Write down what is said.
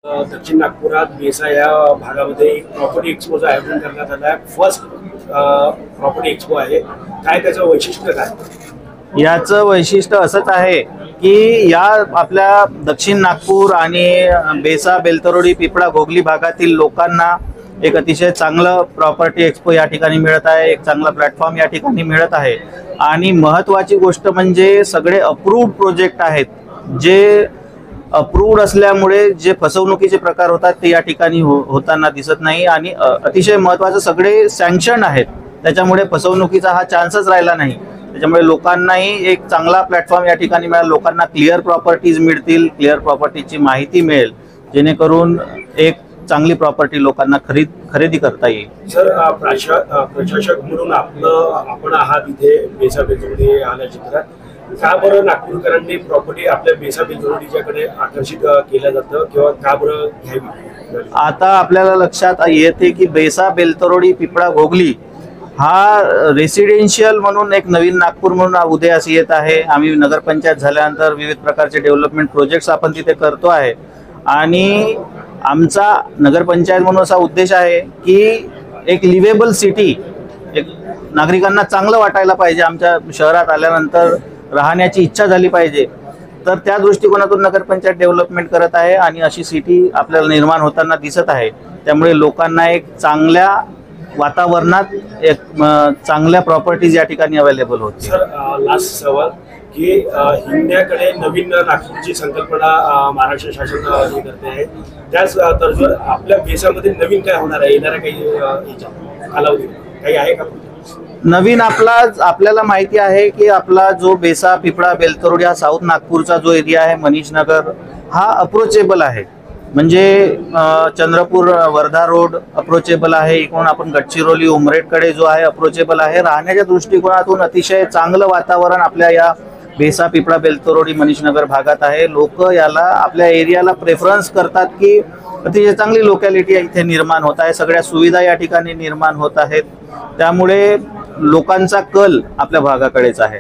दक्षिण नागपुरात बेसा या भागामध्ये एक प्रॉपर्टी एक्सपोचं आयोजन करण्यात आलं आहे. फर्स्ट प्रॉपर्टी एक्सपो आहे. काय त्याचं वैशिष्ट्य काय? याचं वैशिष्ट्य असंच आहे की या आपल्या दक्षिण नागपूर आणि बेसा बेलतरोडी पिपळा घोगली भागातील लोकांना एक अतिशय चांगलं प्रॉपर्टी एक्सपो या ठिकाणी मिळत आहे. एक चांगला प्लॅटफॉर्म या ठिकाणी मिळत आहे आणि महत्त्वाची गोष्ट म्हणजे सगळे अप्रूव्ड प्रोजेक्ट आहेत. जे अप्रूव्ड असल्यामुळे जे फसवणुकीचे प्रकार होतात ते या ठिकाणी होताना दिसत नाही आणि अतिशय महत्त्वाचं सगळे सँक्शन आहेत. त्याच्यामुळे फसवणुकीचा हा चान्सच राहिला नाही. त्याच्यामुळे लोकांनाही एक चांगला प्लॅटफॉर्म या ठिकाणी मिळाला. लोकांना क्लिअर प्रॉपर्टीज मिळतील, क्लिअर प्रॉपर्टीची माहिती मिळेल, जेणेकरून एक चांगली प्रॉपर्टी लोकांना खरेदी करता येईल. सर, प्रशासक म्हणून आपण आहात इथे बेसा बेलतरोडी आल्या चित्रात. का बरं नागपूरकरांनी प्रॉपर्टी आपल्या बेसा बेलतरोडीच्याकडे आकर्षित केलं जातं किंवा का बरं घ्यावी? आता आपल्याला लक्षात येते की बेसा बेलतरोडी पिपळा घोगली हा रेसिडेन्शियल म्हणून एक नवीन नागपूर म्हणून उदयास येत आहे. आम्ही नगरपंचायत झाल्यानंतर विविध प्रकारचे डेव्हलपमेंट प्रोजेक्ट्स आपण तिथे करतो आहे आणि आमचा नगरपंचायत म्हणून असा उद्देश आहे की एक लिव्हेबल सिटी, एक नागरिकांना चांगलं वाटायला पाहिजे, आमच्या शहरात आल्यानंतर राहण्याची इच्छा झाली पाहिजे. तर त्या दृष्टिकोनातून नगरपंचायत डेव्हलपमेंट करत आहे आणि अशी सिटी आपल्याला निर्माण होताना दिसत आहे. त्यामुळे लोकांना एक चांगल्या वातावरणात एक चांगल्या प्रॉपर्टीज या ठिकाणी अवेलेबल होती. सर, लास्ट सवाल की हिंद्याकडे नवीन नागपूरची संकल्पना महाराष्ट्र शासन हे करते आहे. त्याच तर्जवर आपल्या बेसामध्ये नवीन काय होणार आहे? येणाऱ्या काही कालावधी काही आहे का? नवीन आपल्याला माहिती आहे की आपला जो बेसा पिपळा बेलतरोडी हा साऊथ नागपूरचा जो एरिया आहे, मनीष नगर, हा अप्रोचेबल आहे. म्हणजे चंद्रपूर वर्धा रोड अप्रोचेबल आहे. इकडून आपण गडचिरोली उमरेडकडे जो आहे अप्रोचेबल आहे. राहण्याच्या दृष्टिकोनातून अतिशय चांगलं वातावरण आपल्या या बेसा पिपळा बेलतरोडी मनीष नगर भागात आहे. लोक याला आपल्या एरियाला प्रेफरन्स करतात की अतिशय चांगली लोकॅलिटी इथे निर्माण होत आहे. सगळ्या सुविधा या ठिकाणी निर्माण होत आहेत. त्यामुळे लोकांचा कल आपल्या भागाकडेच आहे.